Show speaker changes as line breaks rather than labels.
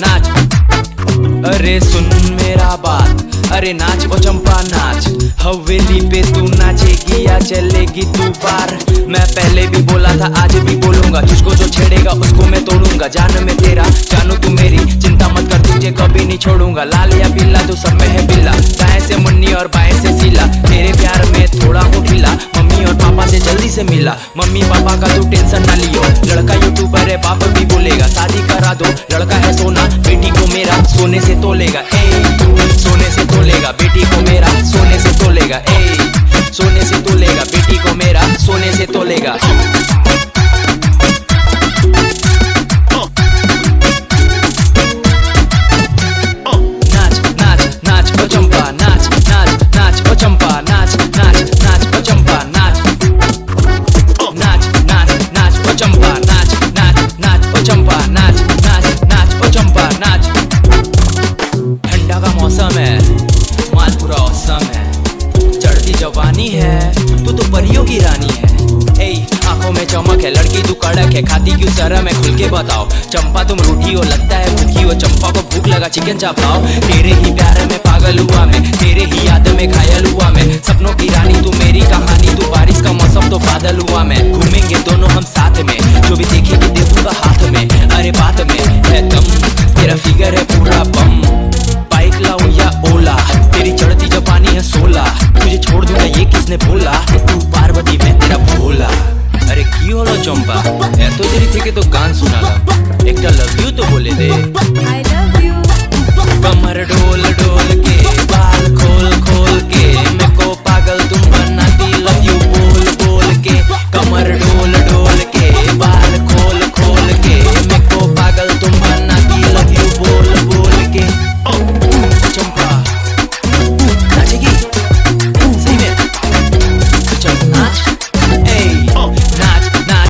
नाच। अरे सुन मेरा बात, अरे नाच ओ चंपा नाच। हवेली पे तू नाचेगी या चलेगी तू बार? मैं पहले भी बोला था आज भी बोलूंगा, तुझको जो छेड़ेगा उसको मैं तोड़ूंगा। जान में तेरा जानू तू मेरी, चिंता मत कर तुझे कभी नहीं छोड़ूंगा। लाल या पीला तू सब में है बिल्ला, दाएं से मुन्नी और बाएं से सीला। तेरे प्यार में थोड़ा हो ढीला, मम्मी और पापा से जल्दी से मिला। मम्मी पापा का तू टेंशन ना लियो, लड़का यूट्यूबर है बाप भी बोलेगा। शादी करा दो, लड़का है सोना, बेटी को मेरा सोने से तोलेगा। सोने से तोलेगा बेटी को मेरा, सोने से तोलेगा। सोने से तोलेगा बेटी को मेरा, सोने से तोलेगा। नाच नाच नाच ओ चंपा नाच, नाच नाच ओ चंपा नाच, नाच नाच ओ चंपा नाच। नाच नाच नाच ओ चंपा नाच, नाच नाच ओ चंपा नाच, नाच नाच ओ चंपा नाच। ठंडा का मौसम है, माल पूरा औसम है। चढ़ती जवानी है, तू तो परियों की रानी है। आंखों में चमक है, लड़की तू कड़क है। खाती क्यों शर्म है, खुल के बताओ। चंपा तुम रूठी हो, लगता है भूखी हो। चंपा को भूख लगा चिकन चापाओ। तेरे ही प्यार में पागल हुआ मैं, तेरे ही याद में घायल हुआ मैं। सपनों की रानी तू मेरी कहानी, तू बारिश का मौसम तो बादल हुआ मैं। घूमेंगे दोनों हम साथ में, जो भी देखेगी दे दूंगा हाथ में। अरे बात में है दम, तेरा फिगर है पूरा बम। बाइक लाऊं या ओला, तेरी चढ़ती जवानी है 16। तुझे छोड़ दूंगा ये किसने बोला, तू पार्वती मैं तेरा भोला। अरे की होलो चंपा, এত দেরি থেকে তো গান শোনালাম, একটা লাভ ইউ তো বলে দে।
I love you।
कमर डोल डोल